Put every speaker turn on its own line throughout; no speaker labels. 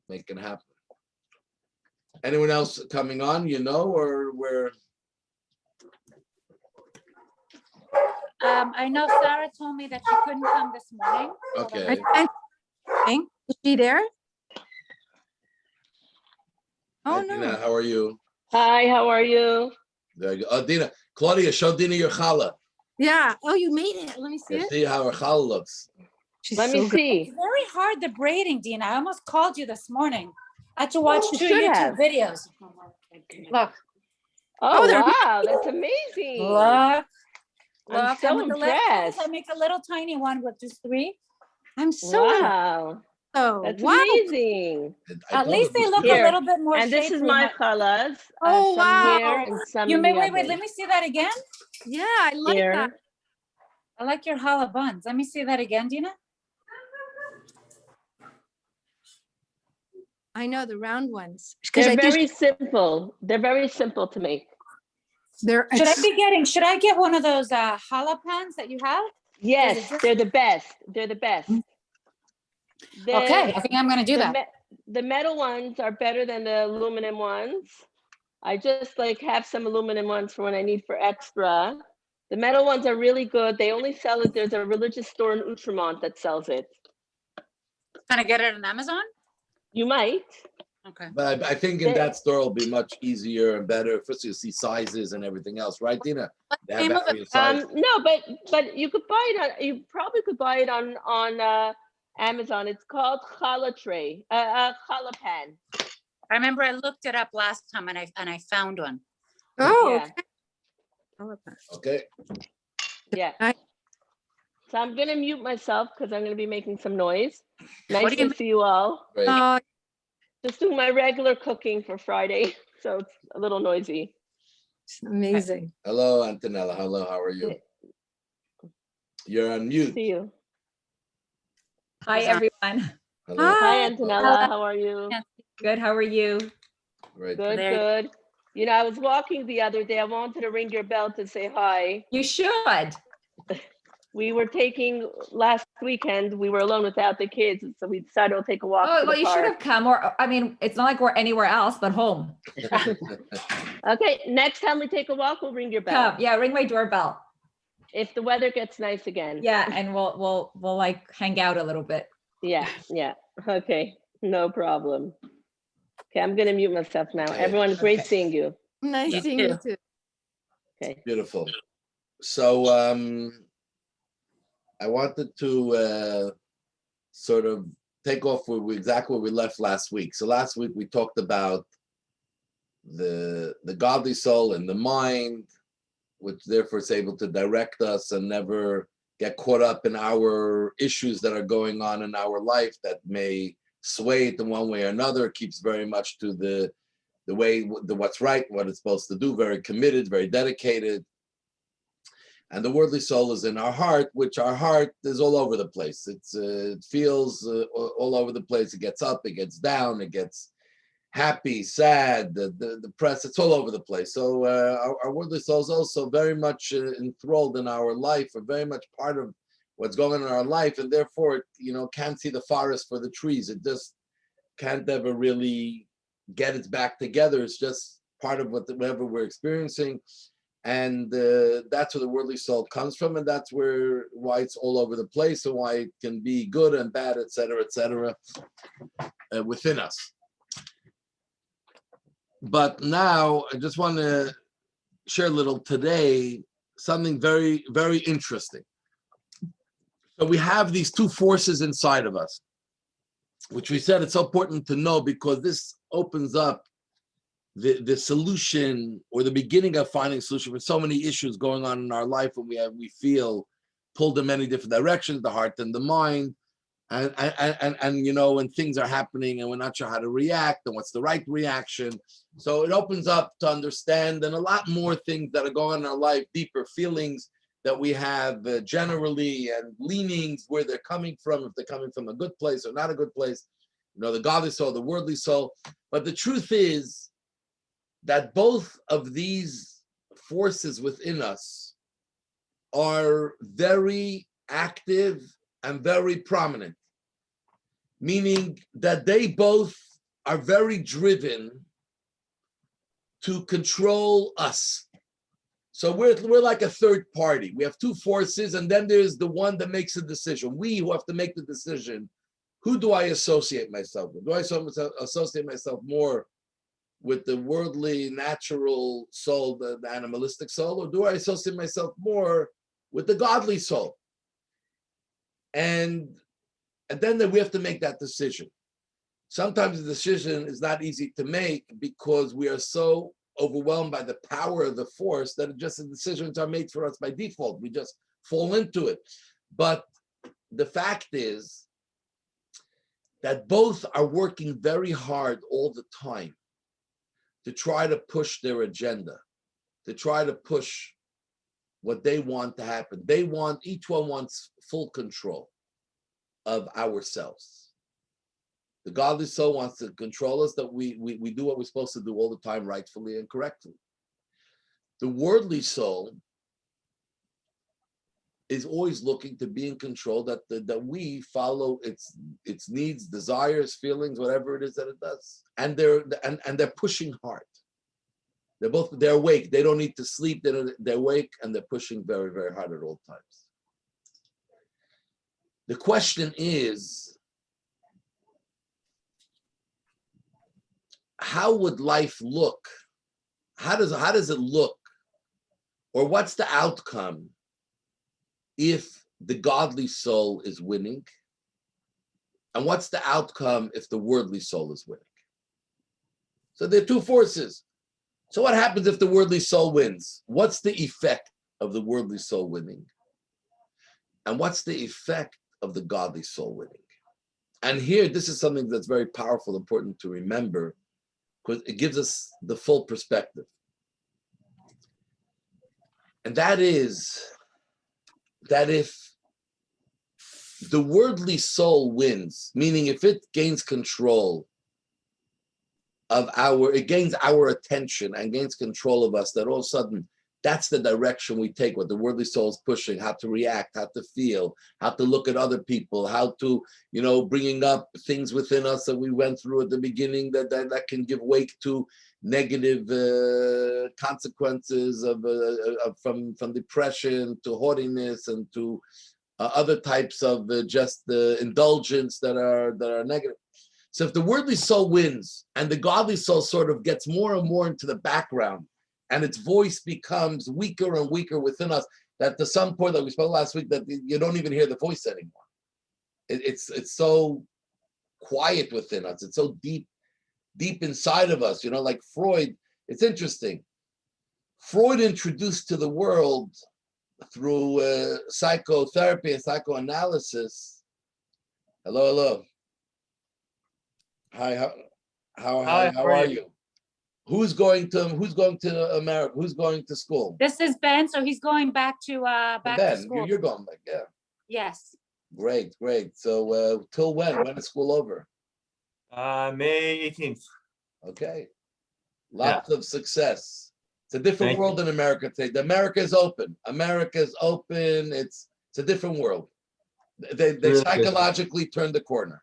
make it happen. Anyone else coming on, or we're...
I know Sarah told me that she couldn't come this morning.
Okay.
Is she there? Oh,
Hi,
no.
Dina, how are you?
Hi, how are you?
There you go. Oh, Dina, Claudia, show Dina your challah.
Yeah. Oh, you made it. Let me see it.
See how her challah looks.
She's
Let
so
me
good.
see.
It's very hard, the braiding, Dina. I almost called you this morning. I had to watch
You
2
should
YouTube
have.
videos. Look,
Oh,
they're
wow, that's amazing.
look,
I'm
look.
so
And with the left hand,
impressed.
I make a little tiny one with just 3.
I'm so
Wow, that's
wow.
amazing.
At least they look
Here,
a little bit more
And this is
shapely.
my challahs.
Oh,
Some
wow.
here and some
You
in
may
the
wait,
oven.
let me see that again.
Yeah, I like
Here.
that.
I like your challah buns. Let me see that again, Dina.
I know the round ones. Because
They're
I think
very simple. They're very simple to make.
they're
Should I get one of those challah pans that you have?
Yes, they're the best. They're the best.
Okay, I think I'm gonna do that.
The metal ones are better than the aluminum ones. I just like have some aluminum ones for when I need for extra. The metal ones are really good. They only sell it. There's a religious store in Outremont that sells it.
Can I get it on Amazon?
You might.
Okay.
But I think in that store it'll be much easier and better. First, you see sizes and everything else, right, Dina? They have
name of it?
various sizes.
No, but you could buy it on. You probably could buy it on Amazon. It's called challah tray, challah pan.
I remember I looked it up last time and I found one.
oh,
Yeah.
Okay.
Yeah.
Nice.
So I'm gonna mute myself because I'm gonna be making some noise. Nice
What do you
to see you all.
Great.
Just doing my regular cooking for Friday, so it's a little noisy.
Amazing.
Hello, Antonella. Hello, how are you? You're on mute.
See you.
Hi, everyone.
Hello.
Hi, Antonella. How are you?
Good. How are you?
Great.
Good,
There-
good. You know, I was walking the other day. I wanted to ring your bell to say hi.
You should.
We were taking last weekend. We were alone without the kids, so we decided to take a walk.
Oh,
to
well,
the
you should
park.
have come. Or, I mean, it's not like we're anywhere else but home.
Okay, next time we take a walk, we'll ring your bell.
Come. Yeah, ring my doorbell.
If the weather gets nice again.
Yeah, and we'll like hang out a little bit.
Yeah, yeah. Okay, no problem. Okay, I'm gonna mute myself now.
Okay.
Everyone, great
Okay.
seeing you.
Nice
You
seeing you
too.
too.
Okay.
Beautiful. So I wanted to sort of take off exactly where we left last week. So last week we talked about the godly soul and the mind, which therefore is able to direct us and never get caught up in our issues that are going on in our life that may sway it in one way or another. It keeps very much to the way, what's right, what it's supposed to do, very committed, very dedicated. And the worldly soul is in our heart, which our heart is all over the place. It feels all over the place. It gets up, it gets down, it gets happy, sad, depressed. It's all over the place. So our worldly soul is also very much enthralled in our life, or very much part of what's going on in our life, and therefore, can't see the forest for the trees. It just can't ever really get its back together. It's just part of whatever we're experiencing. And that's where the worldly soul comes from, and that's why it's all over the place, and why it can be good and bad, etc., within us. But now I just want to share a little today, something very, very interesting. So we have these two forces inside of us, which we said it's so important to know, because this opens up the solution, or the beginning of finding a solution for so many issues going on in our life, and we feel pulled in many different directions, the heart and the mind, and when things are happening and we're not sure how to react and what's the right reaction. So it opens up to understand, and a lot more things that are going on in our life, deeper feelings that we have generally, and leanings, where they're coming from, if they're coming from a good place or not a good place, the godly soul, the worldly soul. But the truth is that both of these forces within us are very active and very prominent, meaning that they both are very driven to control us. So we're like a third party. We have two forces, and then there's the one that makes a decision. We who have to make the decision. Who do I associate myself with? Do I associate myself more with the worldly, natural soul, the animalistic soul, or do I associate myself more with the godly soul? And then we have to make that decision. Sometimes the decision is not easy to make because we are so overwhelmed by the power of the force that the decisions are made for us by default. We just fall into it. But the fact is that both are working very hard all the time to try to push their agenda, to try to push what they want to happen. Each one wants full control of ourselves. The godly soul wants to control us, that we do what we're supposed to do all the time, rightfully and correctly. The worldly soul is always looking to be in control, that we follow its needs, desires, feelings, whatever it is that it does. And they're pushing hard. They're awake. They don't need to sleep. They're awake and they're pushing very, very hard at all times. The question is, how would life look? How does it look? Or what's the outcome if the godly soul is winning? And what's the outcome if the worldly soul is winning? So there are two forces. So what happens if the worldly soul wins? What's the effect of the worldly soul winning? And what's the effect of the godly soul winning? And here, this is something that's very powerful, important to remember, because it gives us the full perspective. And that is that if the worldly soul wins, meaning if it gains control of it gains our attention and gains control of us, that all of a sudden, that's the direction we take, what the worldly soul is pushing, how to react, how to feel, how to look at other people, how to, bringing up things within us that we went through at the beginning that can give weight to negative consequences from depression to haughtiness and to other types of indulgence that are negative. So if the worldly soul wins and the godly soul sort of gets more and more into the background and its voice becomes weaker and weaker within us, that to some point that we spoke last week, that you don't even hear the voice anymore. It's so quiet within us. It's so deep inside of us, like Freud. It's interesting. Freud introduced to the world through psychotherapy and psychoanalysis. Hello. Hi, how are you? Who's going to America? Who's going to school?
This is Ben, so he's going back to
Ben,
school.
you're going back, yeah.
Yes.
Great. So till when? When is school over?
May 18th.
Okay. Lots of success. It's a different world in America today. America is open. It's a different world. They really psychologically turned the corner.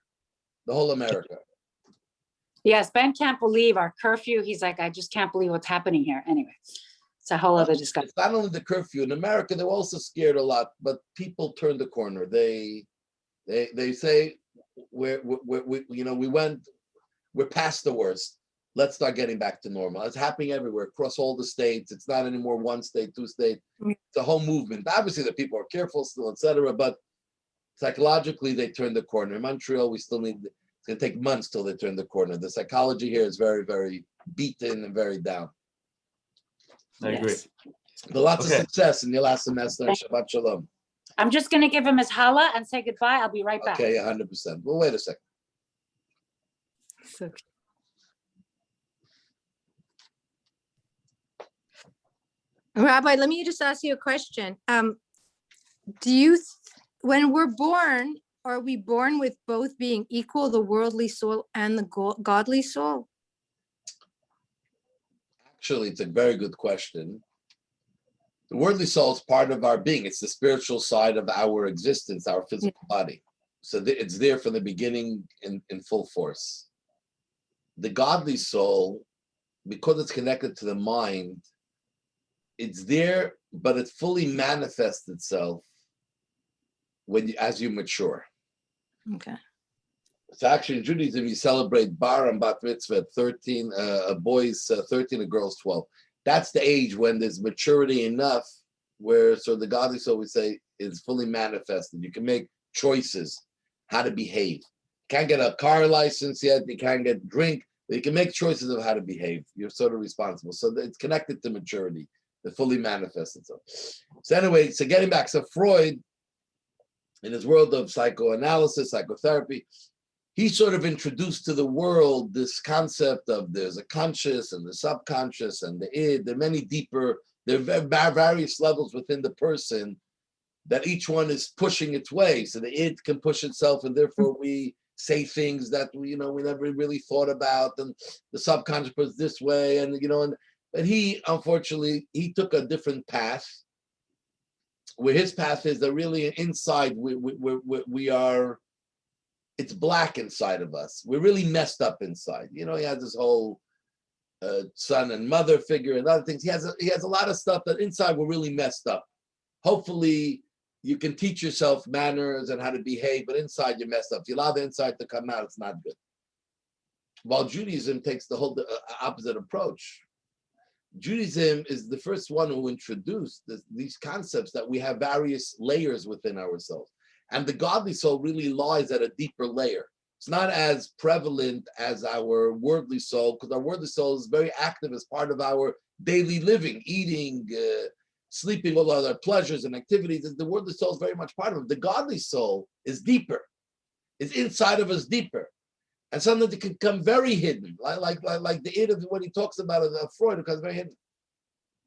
The whole America.
Yes, Ben can't believe our curfew. He's like, I just can't believe what's happening here. Anyway, it's a whole other discussion.
It's not only the curfew. In America, they were also scared a lot, but people turned the corner. They say we're past the worst. Let's start getting back to normal. It's happening everywhere, across all the states. It's not anymore one state, two states. It's a whole movement. Obviously, the people are careful still, etc. But psychologically, they turned the corner. In Montreal, we still need. It's going to take months till they turn the corner. The psychology here is very, very beaten and very down.
I agree.
But lots of success in your last semester. Shabbat shalom.
I'm just going to give him his challah and say goodbye. I'll be right back.
Okay, 100%. Well, wait a second.
So, Rabbi, let me just ask you a question. When we're born, are we born with both being equal, the worldly soul and the godly soul?
Actually, it's a very good question. The worldly soul is part of our being. It's the spiritual side of our existence, our physical body. So it's there from the beginning in full force. the godly soul, because it's connected to the mind, it's there, but it fully manifests itself as you mature.
Okay.
So actually in Judaism, you celebrate bar and bat mitzvah at 13, a boy's 13, a girl's 12. That's the age when there's maturity enough where, so the godly soul, we say, is fully manifested. You can make choices how to behave. Can't get a car license yet, you can't get drink, but you can make choices of how to behave. You're sort of responsible. So it's connected to maturity, that fully manifests itself. So anyway, so getting back, so Freud, in his world of psychoanalysis, psychotherapy, he sort of introduced to the world this concept of there's a conscious and the subconscious and the id. There are many deeper, there are various levels within the person that each one is pushing its way. So the id can push itself, and therefore we say things that we never really thought about, and the subconscious was this way, and but he, unfortunately, he took a different path. Where his path is that really inside we are, it's black inside of us. We're really messed up inside. He has this whole son and mother figure and other things. He has a lot of stuff that inside we're really messed up. Hopefully you can teach yourself manners and how to behave, but inside you're messed up. If you allow the inside to come out, it's not good. While Judaism takes the whole opposite approach. Judaism is the first one who introduced these concepts that we have various layers within ourselves. And the godly soul really lies at a deeper layer. It's not as prevalent as our worldly soul, because our worldly soul is very active as part of our daily living, eating, sleeping, all other pleasures and activities. The worldly soul is very much part of it. The godly soul is deeper, is inside of us deeper. And something that can come very hidden, like the id of what he talks about of Freud, becomes very hidden.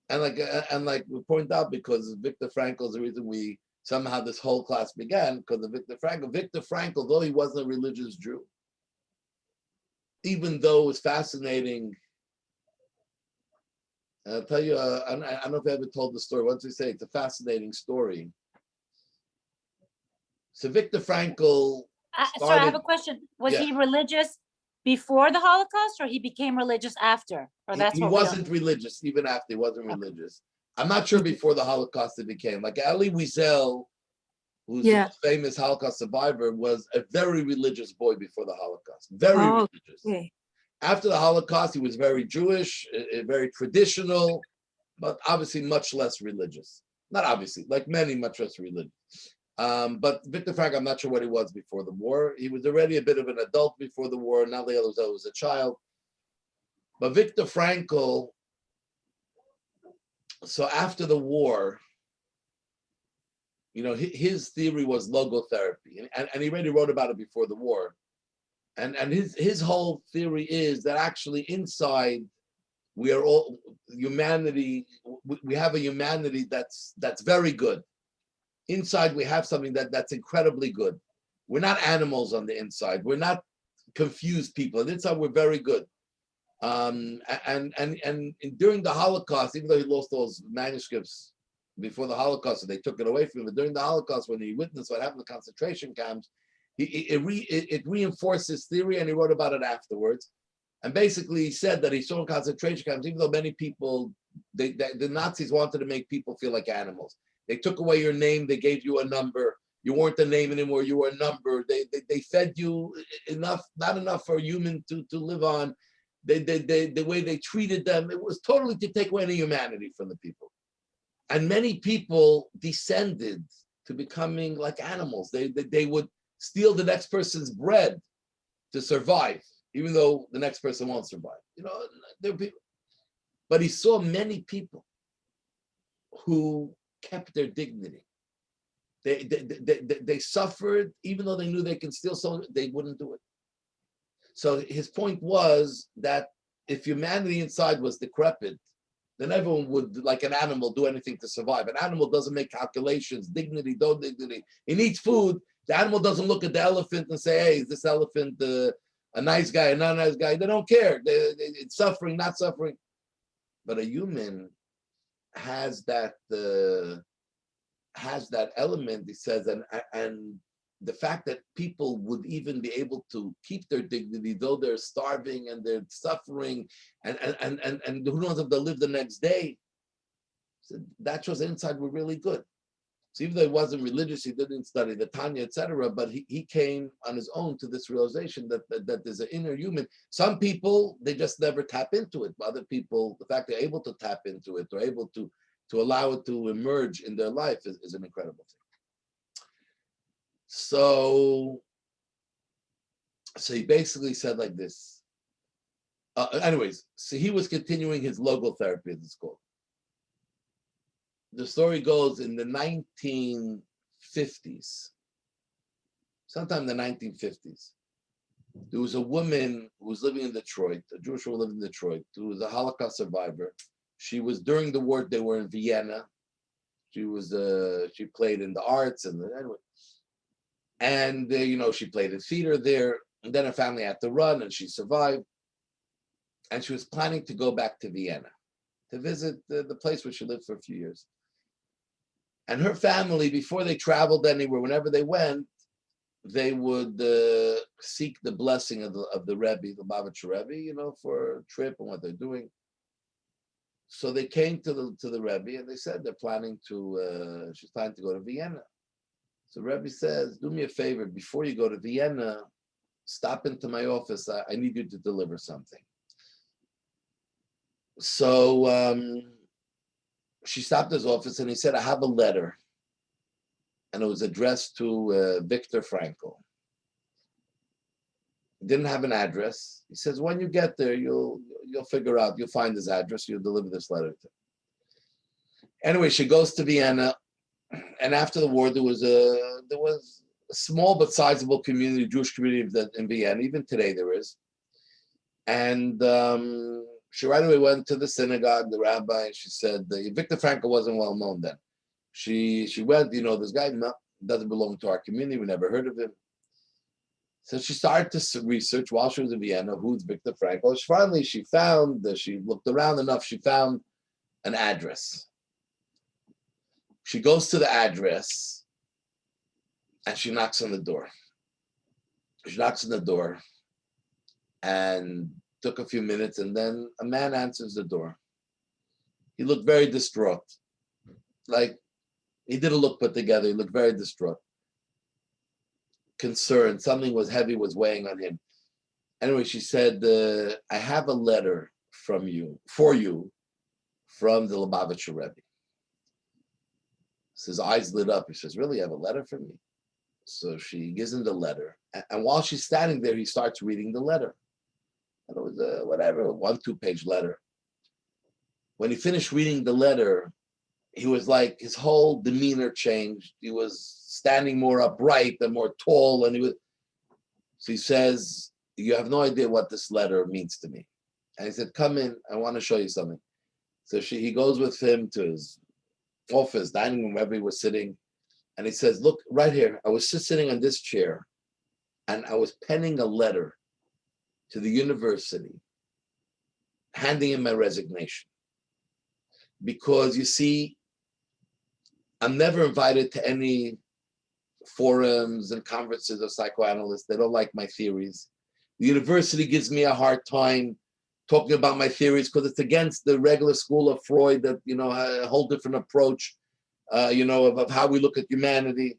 And like we point out, because Viktor Frankl is the reason we somehow this whole class began, because of Viktor Frankl. Viktor Frankl, though he wasn't a religious Jew, even though it was fascinating, I'll tell you, I don't know if I ever told the story. Once we say it's a fascinating story. So Viktor Frankl.
So I have a question. Was he religious before the Holocaust, or he became religious after? Or that's
he wasn't religious even after. He wasn't religious. I'm not sure before the Holocaust he became. Like Elie Wiesel, who's a famous Holocaust survivor, was a very religious boy before the Holocaust. Very religious. Okay. After the Holocaust, he was very Jewish, very traditional, but obviously much less religious. Not obviously, like many, much less religious. But Viktor Frankl, I'm not sure what he was before the war. He was already a bit of an adult before the war. Now the others was a child. But Viktor Frankl, so after the war, his theory was logotherapy, and he already wrote about it before the war. And his whole theory is that actually inside we are all humanity. We have a humanity that's very good. Inside we have something that's incredibly good. We're not animals on the inside. We're not confused people. On the inside we're very good. And during the Holocaust, even though he lost those manuscripts before the Holocaust, so they took it away from him. But during the Holocaust, when he witnessed what happened in the concentration camps, it reinforced his theory, and he wrote about it afterwards. And basically, he said that he saw in concentration camps, even though many people, the Nazis wanted to make people feel like animals. They took away your name. They gave you a number. You weren't a name anymore. You were a number. They fed you enough, not enough for a human to live on. The way they treated them, it was totally to take away any humanity from the people. And many people descended to becoming like animals. They would steal the next person's bread to survive, even though the next person won't survive. There were people. But he saw many people who kept their dignity. They suffered, even though they knew they can steal something, they wouldn't do it. So his point was that if humanity inside was decrepit, then everyone would, like an animal, do anything to survive. An animal doesn't make calculations, dignity, no dignity. It needs food. The animal doesn't look at the elephant and say, hey, is this elephant a nice guy, a not nice guy? They don't care. It's suffering, not suffering. But a human has that element, he says, and the fact that people would even be able to keep their dignity, though they're starving and they're suffering, and who knows if they'll live the next day. So that shows inside were really good. So even though he wasn't religious, he didn't study the Tanya, etc., but he came on his own to this realization that there's an inner human. Some people, they just never tap into it. Other people, the fact they're able to tap into it, or able to allow it to emerge in their life is an incredible thing. So he basically said like this. Anyways, so he was continuing his logotherapy, as it's called. The story goes in the 1950s, sometime in the 1950s, there was a woman who was living in Detroit, a Jewish woman living in Detroit, who was a Holocaust survivor. She was, during the war, they were in Vienna. She played in the arts and she played in theater there. And then her family had to run, and she survived. And she was planning to go back to Vienna to visit the place where she lived for a few years. And her family, before they traveled anywhere, whenever they went, they would seek the blessing of the Rebbe, the Lubavitcher Rebbe, for a trip and what they're doing. So they came to the Rebbe and they said she's planning to go to Vienna. So Rebbe says, do me a favor, before you go to Vienna, stop into my office. I need you to deliver something. So she stopped his office and he said, I have a letter. And it was addressed to Viktor Frankl. He didn't have an address. He says, when you get there, you'll figure out, you'll find his address, you'll deliver this letter to him. Anyway, she goes to Vienna, and after the war, there was a small but sizable community, Jewish community in Vienna. Even today there is. And she right away went to the synagogue, the rabbi, and she said, Viktor Frankl wasn't well known then. She went, this guy doesn't belong to our community, we never heard of him. So she started to research while she was in Vienna, who's Viktor Frankl. Finally, she looked around enough, she found an address. She goes to the address and she knocks on the door. She knocks on the door and took a few minutes, and then a man answers the door. He looked very distraught. Like, he didn't look put together. He looked very distraught. Concerned. Something was heavy was weighing on him. Anyway, she said, I have a letter for you, from the Lubavitcher Rebbe. So his eyes lit up. He says, really, you have a letter for me? So she gives him the letter. And while she's standing there, he starts reading the letter. And it was a 1-2-page letter. When he finished reading the letter, he was like, his whole demeanor changed. He was standing more upright and more tall. So he says, you have no idea what this letter means to me. And he said, come in, I want to show you something. So he goes with him to his office, dining room, wherever he was sitting. And he says, look, right here, I was just sitting on this chair and I was penning a letter to the university, handing in my resignation. Because you see, I'm never invited to any forums and conferences of psychoanalysts. They don't like my theories. The university gives me a hard time talking about my theories because it's against the regular school of Freud that, a whole different approach, of how we look at humanity.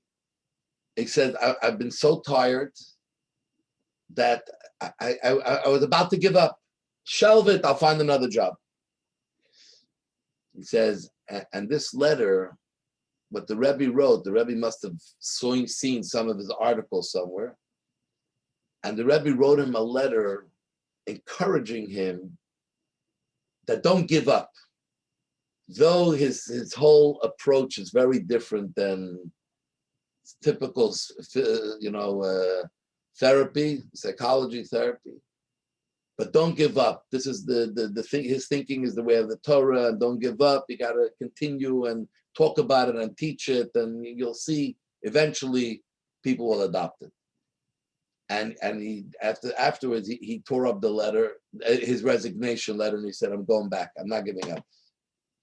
He said, I've been so tired that I was about to give up. Shelve it, I'll find another job. He says, and this letter, what the Rebbe wrote, the Rebbe must have seen some of his articles somewhere. And the Rebbe wrote him a letter encouraging him that don't give up. Though his whole approach is very different than typical, therapy, psychology therapy. But don't give up. This is the thing. His thinking is the way of the Torah, and don't give up. You got to continue and talk about it and teach it, and you'll see eventually people will adopt it. And he afterwards he tore up the letter, his resignation letter, and he said, I'm going back. I'm not giving up.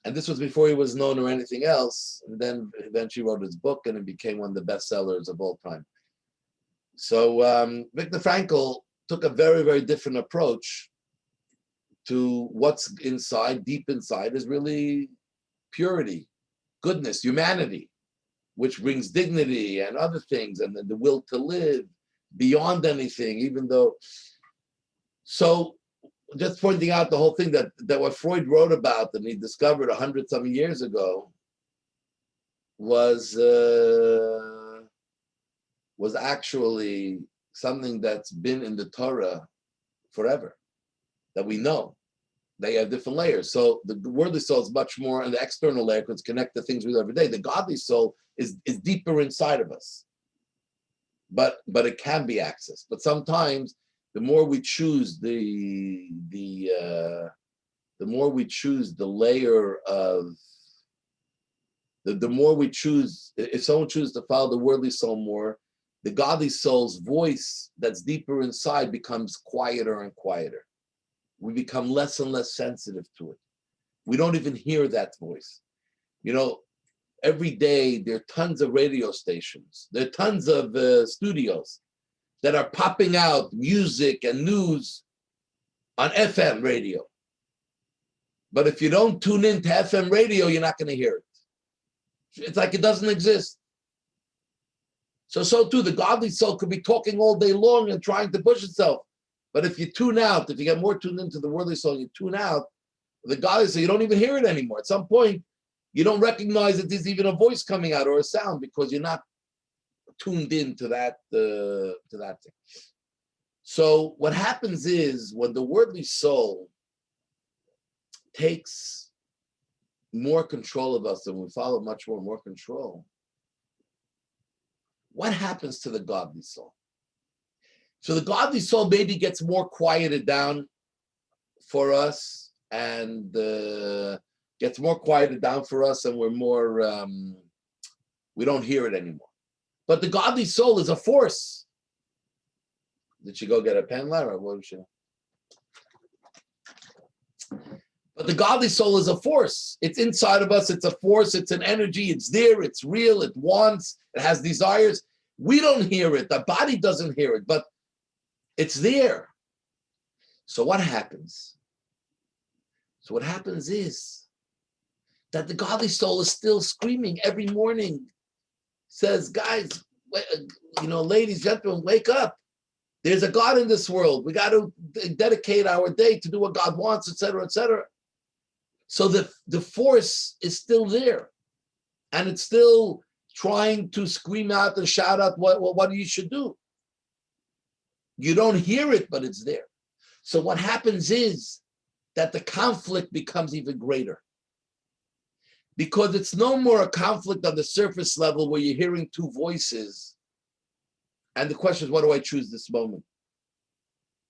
And this was before he was known or anything else. And then eventually wrote his book, and it became one of the best sellers of all time. So Viktor Frankl took a very, very different approach to what's inside, deep inside, is really purity, goodness, humanity, which brings dignity and other things, and then the will to live beyond anything, even though. So just pointing out the whole thing that what Freud wrote about and he discovered 100-some years ago was actually something that's been in the Torah forever, that we know. They have different layers. So the worldly soul is much more in the external layer because it's connected to things we do every day. The godly soul is deeper inside of us, but it can be accessed. But sometimes the more we choose the more we choose the layer of the more we choose, if someone chooses to follow the worldly soul more, the godly soul's voice that's deeper inside becomes quieter and quieter. We become less and less sensitive to it. We don't even hear that voice. You know, every day there are tons of radio stations. There are tons of studios that are popping out music and news on FM radio. But if you don't tune into FM radio, you're not going to hear it. It's like it doesn't exist. So too, the godly soul could be talking all day long and trying to push itself. But if you tune out, if you get more tuned into the worldly soul, you tune out, the godly soul, you don't even hear it anymore. At some point, you don't recognize that there's even a voice coming out or a sound because you're not tuned into that thing. So what happens is when the worldly soul takes more control of us and we follow much more control, what happens to the godly soul? So the godly soul maybe gets more quieted down for us and gets more quieted down for us, and we're more, we don't hear it anymore. But the godly soul is a force. Did she go get a pen, Lara? What was she? But the godly soul is a force. It's inside of us. It's a force. It's an energy. It's there. It's real. It wants. It has desires. We don't hear it. The body doesn't hear it, but it's there. So what happens? So what happens is that the godly soul is still screaming every morning. Says, guys, ladies, gentlemen, wake up. There's a God in this world. We got to dedicate our day to do what God wants, etc., etc. So the force is still there, and it's still trying to scream out and shout out what you should do. You don't hear it, but it's there. So what happens is that the conflict becomes even greater, because it's no more a conflict on the surface level where you're hearing two voices, and the question is, what do I choose this moment?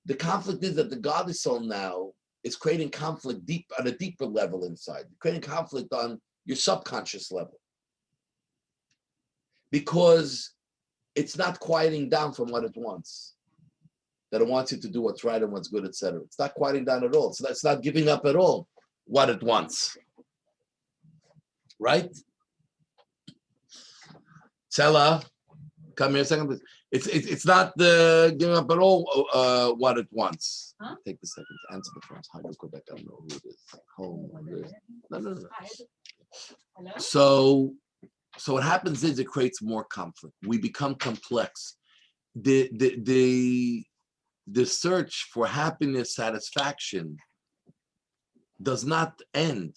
The conflict is that the godly soul now is creating conflict deep on a deeper level inside, creating conflict on your subconscious level, because it's not quieting down from what it wants, that it wants you to do what's right and what's good, etc. It's not quieting down at all. It's not giving up at all what it wants, right? Sela, come here a second, please. It's not giving up at all what it wants.
Huh?
Take a second to answer the first. Hi, Quebec. I don't know who it is. Home. No. So what happens is it creates more conflict. We become complex. The search for happiness, satisfaction does not end.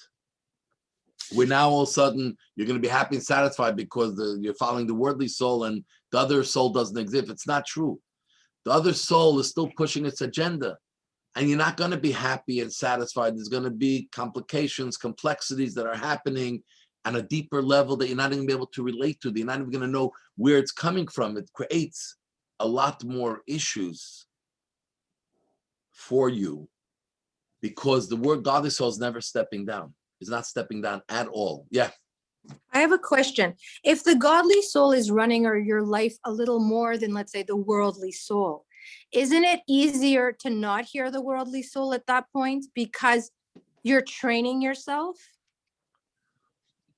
Where now all of a sudden you're going to be happy and satisfied because you're following the worldly soul and the other soul doesn't exist. It's not true. The other soul is still pushing its agenda, and you're not going to be happy and satisfied. There's going to be complications, complexities that are happening on a deeper level that you're not even going to be able to relate to. You're not even going to know where it's coming from. It creates a lot more issues for you because the word godly soul is never stepping down. It's not stepping down at all. Yeah.
I have a question. If the godly soul is running your life a little more than, let's say, the worldly soul, isn't it easier to not hear the worldly soul at that point because you're training yourself?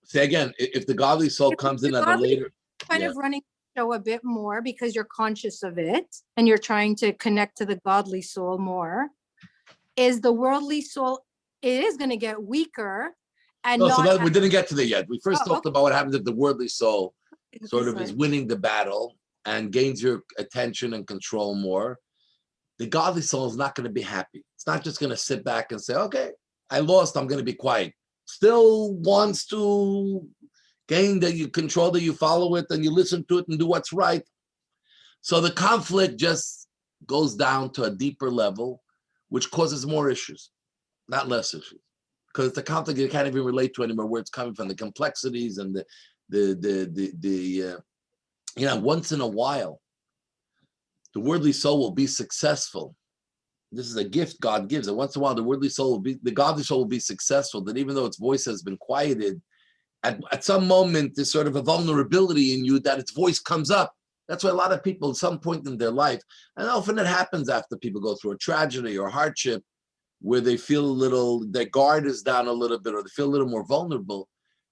Say again, if the godly soul
If
comes
the
in at a
godly
later,
kind of running show a bit more because you're conscious of it and you're trying to connect to the godly soul more, is the worldly soul, it is going to get weaker and
No, so
not
that we didn't get to that yet. We first
Oh,
talked about what happens if the worldly soul sort of is
sorry.
winning the battle and gains your attention and control more. The godly soul is not going to be happy. It's not just going to sit back and say, okay, I lost, I'm going to be quiet. Still wants to gain that you control, that you follow it and you listen to it and do what's right. So the conflict just goes down to a deeper level, which causes more issues, not less issues. Because it's a conflict you can't even relate to anymore, where it's coming from, the complexities and once in a while, the worldly soul will be successful. This is a gift God gives. And once in a while, the godly soul will be successful, that even though its voice has been quieted, at some moment, there's sort of a vulnerability in you that its voice comes up. That's why a lot of people at some point in their life, and often it happens after people go through a tragedy or hardship, where they feel their guard is down a little bit, or they feel a little more vulnerable,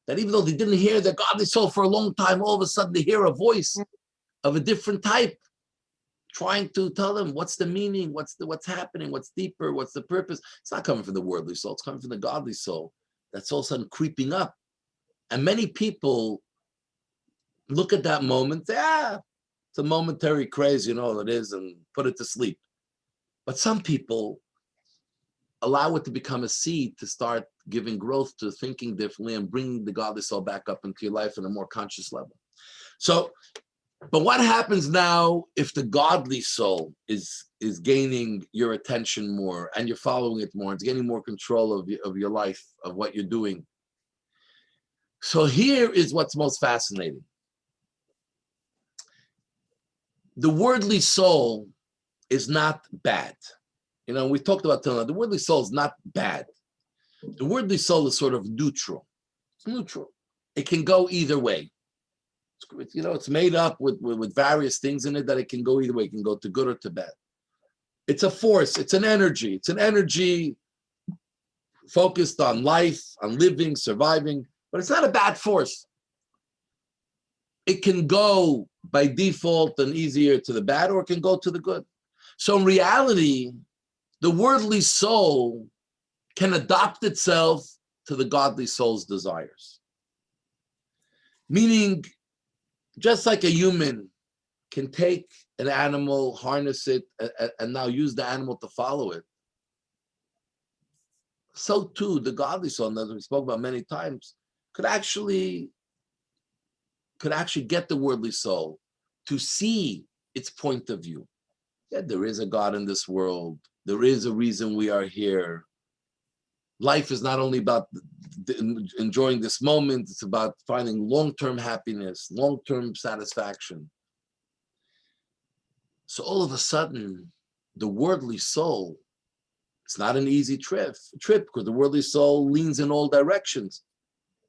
that even though they didn't hear their godly soul for a long time, all of a sudden they hear a voice of a different type, trying to tell them what's the meaning, what's happening, what's deeper, what's the purpose. It's not coming from the worldly soul, it's coming from the godly soul that's all of a sudden creeping up. And many people look at that moment, say, it's a momentary craze, it is, and put it to sleep. But some people allow it to become a seed to start giving growth to thinking differently and bringing the godly soul back up into your life on a more conscious level. So, but what happens now if the godly soul is gaining your attention more and you're following it more, it's gaining more control of your life, of what you're doing? So here is what's most fascinating. The worldly soul is not bad. We talked about till now, the worldly soul is not bad. The worldly soul is sort of neutral. It's neutral. It can go either way. It's made up with various things in it that it can go either way. It can go to good or to bad. It's a force. It's an energy. It's an energy focused on life, on living, surviving, but it's not a bad force. It can go by default and easier to the bad, or it can go to the good. So in reality, the worldly soul can adapt itself to the godly soul's desires. Meaning, just like a human can take an animal, harness it, and now use the animal to follow it, so too the godly soul, as we spoke about many times, could actually get the worldly soul to see its point of view. Yeah, there is a God in this world. There is a reason we are here. Life is not only about enjoying this moment, it's about finding long-term happiness, long-term satisfaction. So all of a sudden, the worldly soul, it's not an easy trip because the worldly soul leans in all directions,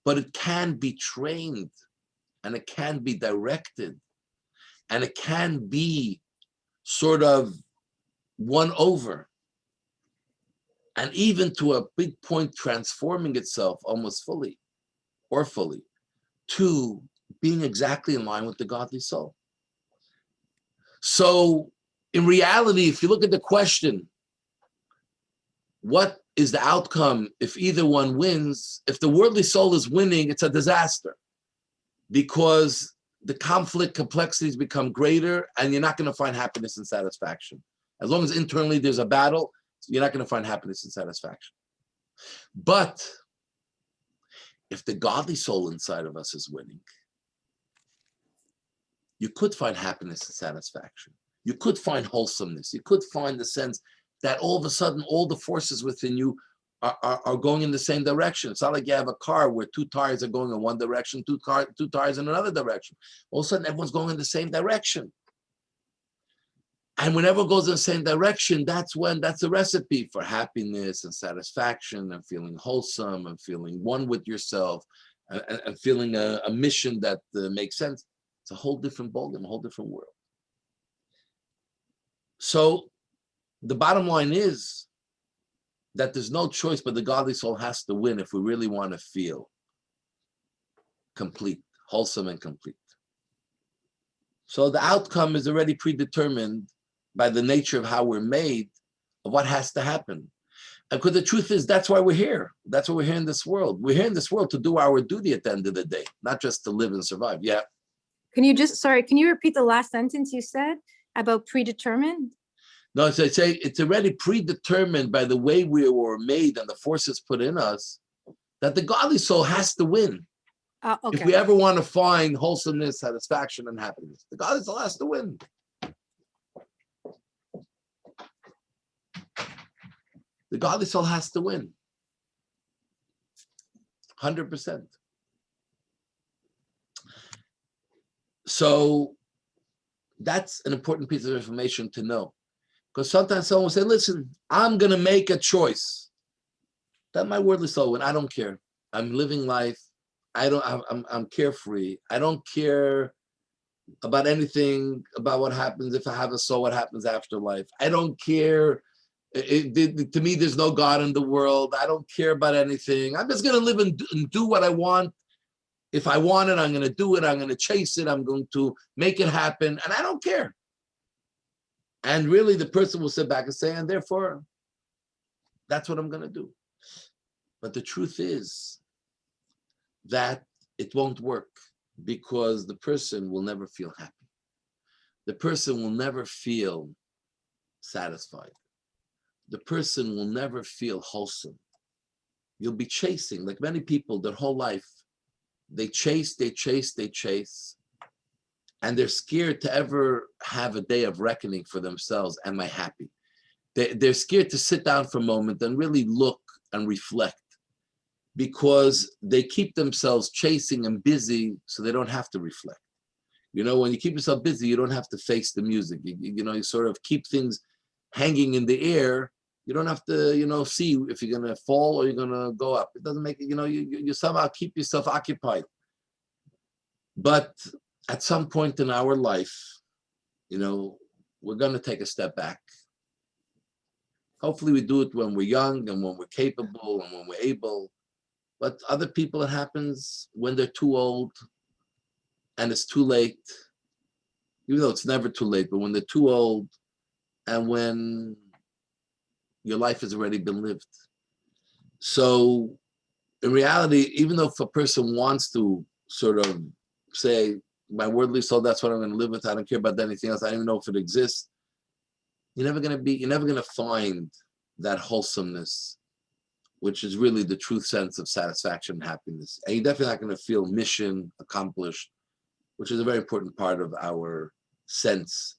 but it can be trained and it can be directed and it can be sort of won over, and even to a big point transforming itself almost fully to being exactly in line with the godly soul. So in reality, if you look at the question, what is the outcome if either one wins? If the worldly soul is winning, it's a disaster, because the conflict complexities become greater and you're not going to find happiness and satisfaction. As long as internally there's a battle, you're not going to find happiness and satisfaction. But if the godly soul inside of us is winning, you could find happiness and satisfaction. You could find wholesomeness. You could find the sense that all of a sudden, all the forces within you are going in the same direction. It's not like you have a car where two tires are going in one direction, two tires in another direction. All of a sudden, everyone's going in the same direction. And whenever it goes in the same direction, that's a recipe for happiness and satisfaction and feeling wholesome and feeling one with yourself and feeling a mission that makes sense. It's a whole different ballgame, a whole different world. So the bottom line is that there's no choice, but the godly soul has to win if we really want to feel complete, wholesome and complete. So the outcome is already predetermined by the nature of how we're made, of what has to happen. Because the truth is, that's why we're here. That's why we're here in this world. We're here in this world to do our duty at the end of the day, not just to live and survive. Yeah.
Can you repeat the last sentence you said about predetermined?
No, so I say it's already predetermined by the way we were made and the forces put in us that the godly soul has to win.
Okay.
If we ever want to find wholesomeness, satisfaction, and happiness, the godly soul has to win. The godly soul has to win. 100%. So that's an important piece of information to know. Because sometimes someone will say, listen, I'm going to make a choice. That my worldly soul, when I don't care. I'm living life. I'm carefree. I don't care about anything, about what happens if I have a soul, what happens after life. I don't care. To me, there's no God in the world. I don't care about anything. I'm just going to live and do what I want. If I want it, I'm going to do it. I'm going to chase it. I'm going to make it happen. And I don't care. And really, the person will sit back and say, and therefore, that's what I'm going to do. But the truth is that it won't work because the person will never feel happy. The person will never feel satisfied. The person will never feel wholesome. You'll be chasing, like many people, their whole life. They chase, and they're scared to ever have a day of reckoning for themselves. Am I happy? They're scared to sit down for a moment and really look and reflect because they keep themselves chasing and busy so they don't have to reflect. You know, when you keep yourself busy, you don't have to face the music. You sort of keep things hanging in the air. You don't have to, see if you're going to fall or you're going to go up. It doesn't make it, you somehow keep yourself occupied. But at some point in our life, we're going to take a step back. Hopefully we do it when we're young and when we're capable and when we're able. But other people, it happens when they're too old and it's too late, even though it's never too late, but when they're too old and when your life has already been lived. So in reality, even though if a person wants to sort of say, my worldly soul, that's what I'm going to live with, I don't care about anything else, I don't even know if it exists, you're never going to find that wholesomeness, which is really the true sense of satisfaction and happiness. And you're definitely not going to feel mission accomplished, which is a very important part of our sense,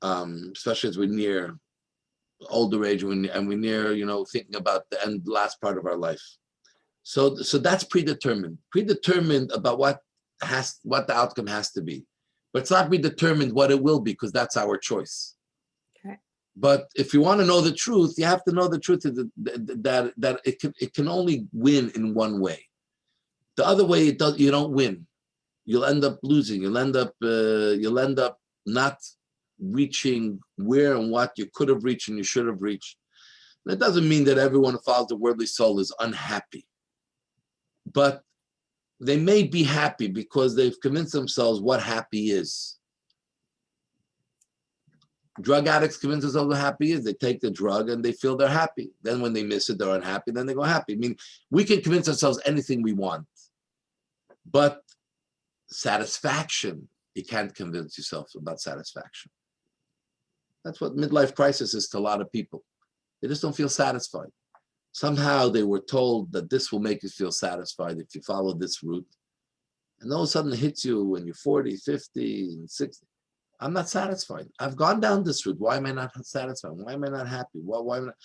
especially as we near older age and we near, thinking about the end, last part of our life. So that's predetermined about what the outcome has to be, but it's not predetermined what it will be because that's our choice.
Okay.
But if you want to know the truth, you have to know the truth that it can only win in one way. The other way, you don't win. You'll end up losing. You'll end up not reaching where and what you could have reached and you should have reached. That doesn't mean that everyone who follows the worldly soul is unhappy, but they may be happy because they've convinced themselves what happy is. Drug addicts convince themselves what happy is. They take the drug and they feel they're happy. Then when they miss it, they're unhappy. Then they go happy. I mean, we can convince ourselves anything we want, but satisfaction, you can't convince yourself about satisfaction. That's what midlife crisis is to a lot of people. They just don't feel satisfied. Somehow they were told that this will make you feel satisfied if you follow this route. And all of a sudden it hits you when you're 40, 50, and 60. I'm not satisfied. I've gone down this route. Why am I not satisfied? Why am I not happy? Why am I not?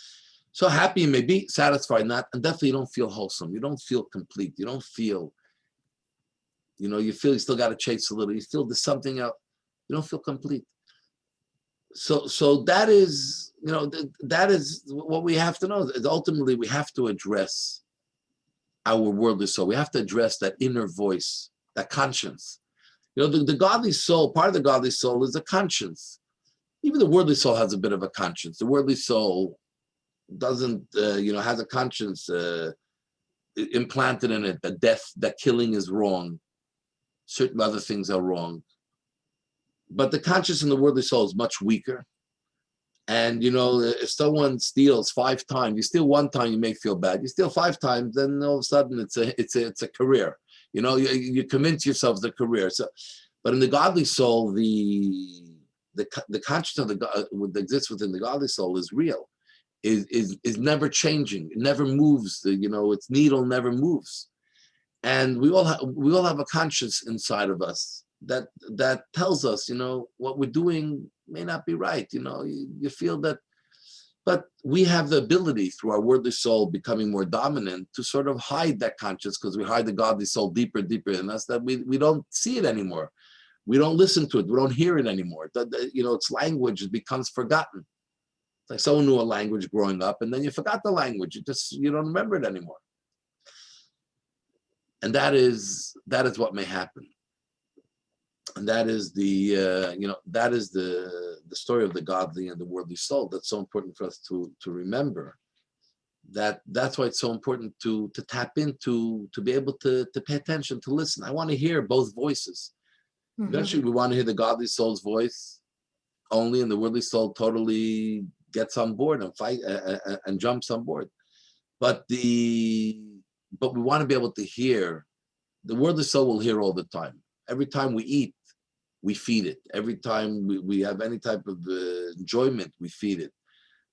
So happy you may be, satisfied not, and definitely you don't feel wholesome. You don't feel complete. You don't feel, you feel you still got to chase a little. You feel there's something else. You don't feel complete. So that is, that is what we have to know. Is ultimately, we have to address our worldly soul. We have to address that inner voice, that conscience. The godly soul, part of the godly soul is a conscience. Even the worldly soul has a bit of a conscience. The worldly soul doesn't, has a conscience implanted in it that death, that killing is wrong. Certain other things are wrong. But the conscious and the worldly soul is much weaker. And if someone steals 5 times, you steal 1 time, you may feel bad. You steal 5 times, then all of a sudden it's a career. You convince yourself it's a career. So, but in the godly soul, the consciousness of that exists within the godly soul is real, is never changing. It never moves. Its needle never moves. And we all have a conscience inside of us that tells us, what we're doing may not be right. You feel that, but we have the ability through our worldly soul becoming more dominant to sort of hide that conscience, because we hide the godly soul deeper in us, that we don't see it anymore. We don't listen to it. We don't hear it anymore. Its language becomes forgotten. It's like someone knew a language growing up, and then you forgot the language. You don't remember it anymore. And that is what may happen. And that is the story of the godly and the worldly soul. That's so important for us to remember. That's why it's so important to tap into, to be able to pay attention, to listen. I want to hear both voices. Mm-hmm. Eventually, we want to hear the godly soul's voice only, and the worldly soul totally gets on board and fight and jumps on board. But we want to be able to hear. The worldly soul will hear all the time. Every time we eat, we feed it. Every time we have any type of enjoyment, we feed it.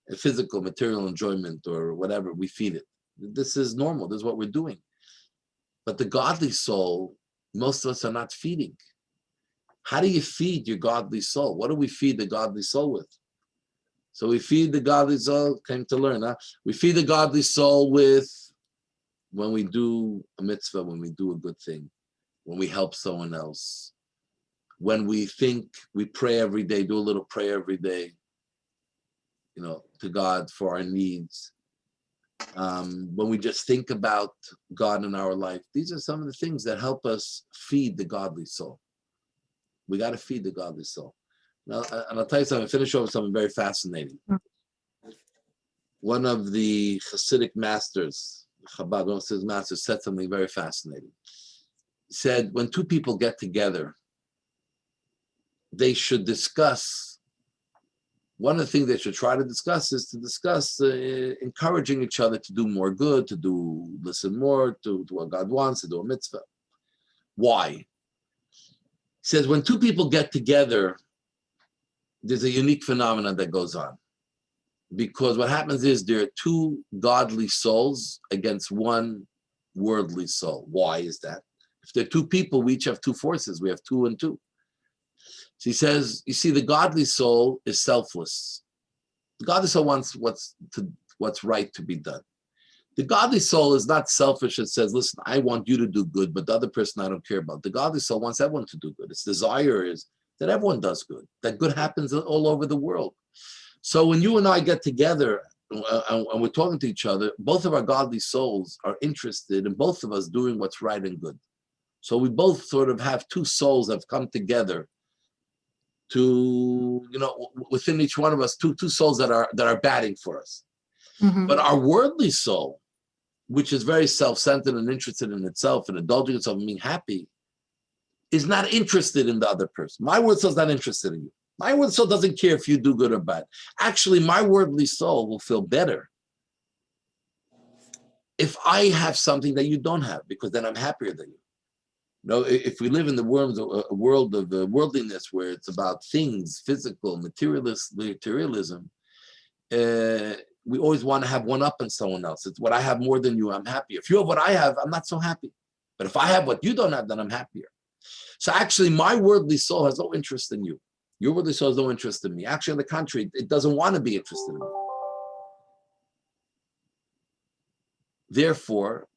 A physical, material enjoyment or whatever, we feed it. This is normal. This is what we're doing. But the godly soul, most of us are not feeding. How do you feed your godly soul? What do we feed the godly soul with? So we feed the godly soul, came to learn, huh? We feed the godly soul with when we do a mitzvah, when we do a good thing, when we help someone else, when we pray every day, do a little prayer every day, to God for our needs. When we just think about God in our life, these are some of the things that help us feed the godly soul. We got to feed the godly soul. Now, and I'll tell you something, finish off with something very fascinating. One of the Hasidic masters, Chabad, one of his masters, said something very fascinating. He said, when 2 people get together, they should discuss, one of the things they should try to discuss is to discuss encouraging each other to do more good, listen more, to what God wants, to do a mitzvah. Why? He says, when 2 people get together, there's a unique phenomenon that goes on. Because what happens is there are 2 godly souls against 1 worldly soul. Why is that? If there are 2 people, we each have 2 forces. We have 2 and 2. So he says, you see, the godly soul is selfless. The godly soul wants what's right to be done. The godly soul is not selfish. It says, listen, I want you to do good, but the other person I don't care about. The godly soul wants everyone to do good. Its desire is that everyone does good, that good happens all over the world. So when you and I get together and we're talking to each other, both of our godly souls are interested in both of us doing what's right and good. So we both sort of have 2 souls that have come together to, within each one of us, two souls that are batting for us. Mm-hmm. But our worldly soul, which is very self-centered and interested in itself and indulging itself and being happy, is not interested in the other person. My worldly soul is not interested in you. My worldly soul doesn't care if you do good or bad. Actually, my worldly soul will feel better if I have something that you don't have, because then I'm happier than you. If we live in the world of worldliness, where it's about things, physical, materialism, we always want to have one up on someone else. It's what I have more than you, I'm happier. If you have what I have, I'm not so happy. But if I have what you don't have, then I'm happier. So actually, my worldly soul has no interest in you. Your worldly soul has no interest in me. Actually, on the contrary, it doesn't want to be interested in me. Therefore,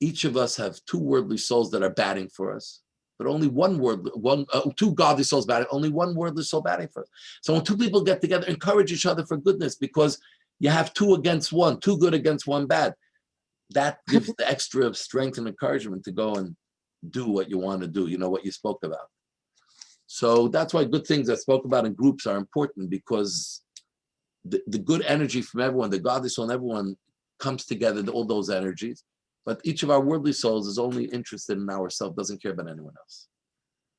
each of us have 2 worldly souls that are batting for us, but only 2 godly souls batting, only 1 worldly soul batting for us. So when 2 people get together, encourage each other for goodness, because you have 2 against 1, 2 good against 1 bad. That gives the extra strength and encouragement to go and do what you want to do, what you spoke about. So that's why good things that spoke about in groups are important, because the good energy from everyone, the godly soul and everyone comes together, all those energies. But each of our worldly souls is only interested in ourselves, doesn't care about anyone else.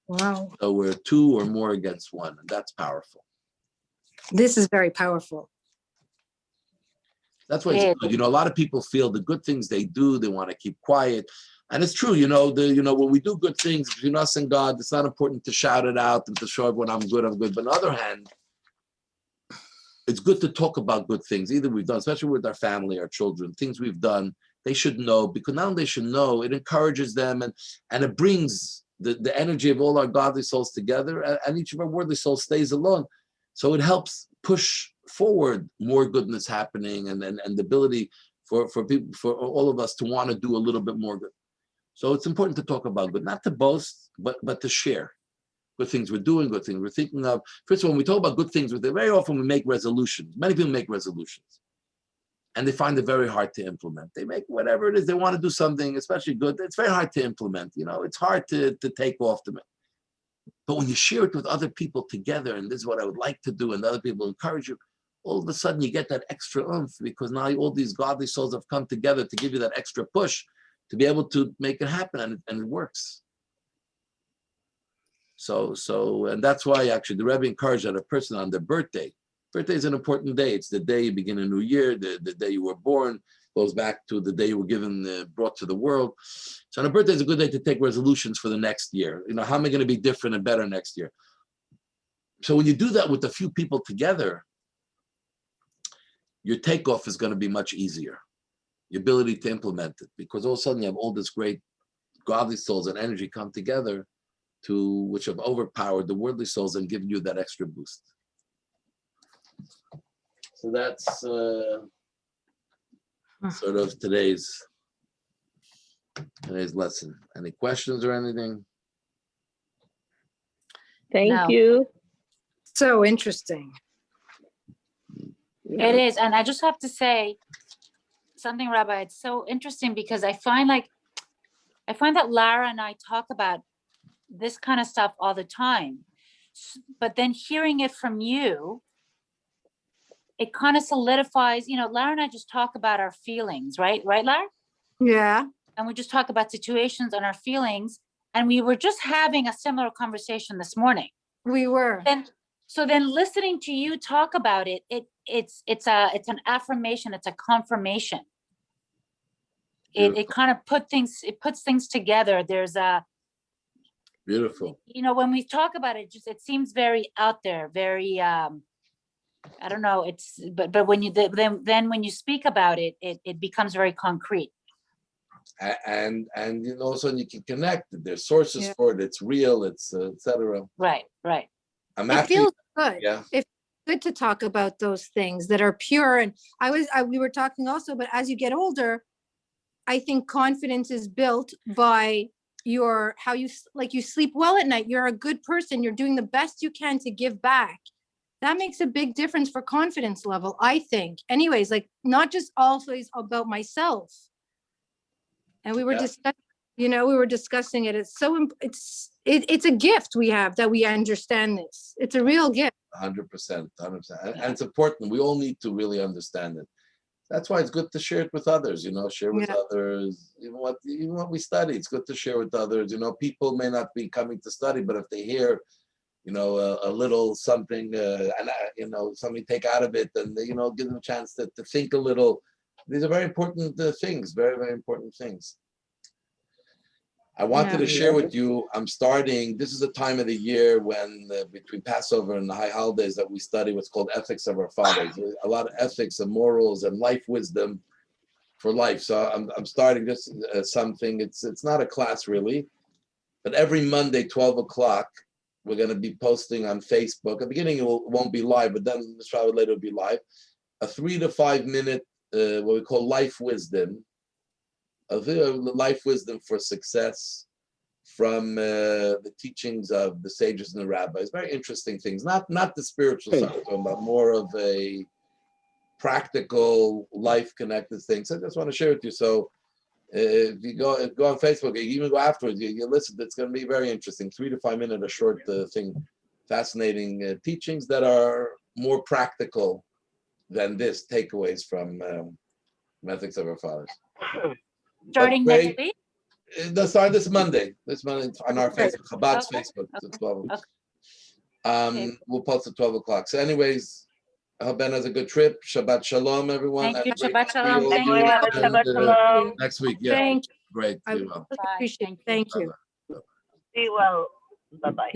Wow.
So we're two or more against one, and that's powerful.
This is very powerful.
That's why it's good. You know, a lot of people feel the good things they do, they want to keep quiet. And it's true, you know, when we do good things between us and God, it's not important to shout it out and to show everyone I'm good. But on the other hand, it's good to talk about good things, either we've done, especially with our family, our children, things we've done. They should know, because not only they should know, it encourages them and it brings the energy of all our godly souls together, and each of our worldly souls stays alone. So it helps push forward more goodness happening, and the ability for people, for all of us to want to do a little bit more good. So it's important to talk about good, not to boast, but to share good things we're doing, good things we're thinking of. First of all, when we talk about good things, very often we make resolutions. Many people make resolutions, and they find it very hard to implement. They make whatever it is, they want to do something, especially good. It's very hard to implement. You know, it's hard to take off to it. But when you share it with other people together, and this is what I would like to do, and other people encourage you, all of a sudden you get that extra oomph, because now all these godly souls have come together to give you that extra push to be able to make it happen, and it works. So, and that's why actually the Rebbe encouraged that a person on their birthday is an important day. It's the day you begin a new year, the day you were born, goes back to the day you were given, brought to the world. So on a birthday is a good day to take resolutions for the next year. You know, how am I going to be different and better next year? So when you do that with a few people together, your takeoff is going to be much easier. Your ability to implement it, because all of a sudden you have all this great godly souls and energy come together which have overpowered the worldly souls and given you that extra boost. So that's sort of today's lesson. Any questions or anything?
Thank you.
So interesting.
It is. And I just have to say something, Rabbi, it's so interesting, because I find that Lara and I talk about this kind of stuff all the time, but then hearing it from you, it kind of solidifies, you know, Lara and I just talk about our feelings, right, Lara?
Yeah.
And we just talk about situations and our feelings, and we were just having a similar conversation this morning.
We were.
So then listening to you talk about it's an affirmation, it's a confirmation. It kind of puts things together. There's a
beautiful.
You know, when we talk about it, it seems very out there, very I don't know. But when you then when you speak about it, it becomes very concrete.
And you know, so you can connect. There's sources for it. It's real. It's etc.
Right.
It feels good.
Yeah.
It's good to talk about those things that are pure. And we were talking also, but as you get older, I think confidence is built by how you sleep well at night. You're a good person. You're doing the best you can to give back. That makes a big difference for confidence level, I think. Anyways, like not just always about myself. And we were discussing it. It's so it's a gift we have that we understand this. It's a real gift.
100%. And it's important. We all need to really understand it. That's why it's good to share it with others, you know, share with others, even what we study. It's good to share with others. You know, people may not be coming to study, but if they hear, you know, a little something, you know, something take out of it, and, you know, give them a chance to think a little. These are very important things, very, very important things. I wanted to share with you, this is a time of the year when between Passover and the high holidays that we study what's called ethics of our fathers. A lot of ethics and morals and life wisdom for life. So I'm starting this something, it's not a class really, but every Monday, 12 o'clock, we're going to be posting on Facebook. At the beginning, it won't be live, but then probably later it'll be live. A 3 to 5 minute, what we call life wisdom, life wisdom for success from the teachings of the sages and the rabbis. Very interesting things, not the spiritual side, but more of a practical life connected thing. So I just want to share with you. So if you go on Facebook, you even go afterwards, you listen, it's going to be very interesting. 3 to 5 minute, a short thing, fascinating teachings that are more practical than this, takeaways from ethics of our fathers.
Starting next week?
They'll start this Monday on our
Okay.
Facebook, Chabad's
Okay.
Facebook. At
Okay.
12.
Okay.
We'll post at 12 o'clock. So anyways, I hope Ben has a good trip. Shabbat shalom, everyone.
Thank you.
And great
Shabbat
to see
shalom.
all
Thank
you,
you.
Shabbat
and,
shalom.
next week. Yeah,
Thank you.
great.
I
Be well.
really
Bye.
appreciate it.
Thank you.
Thank you.
Bye-bye.
Be well. Bye-bye.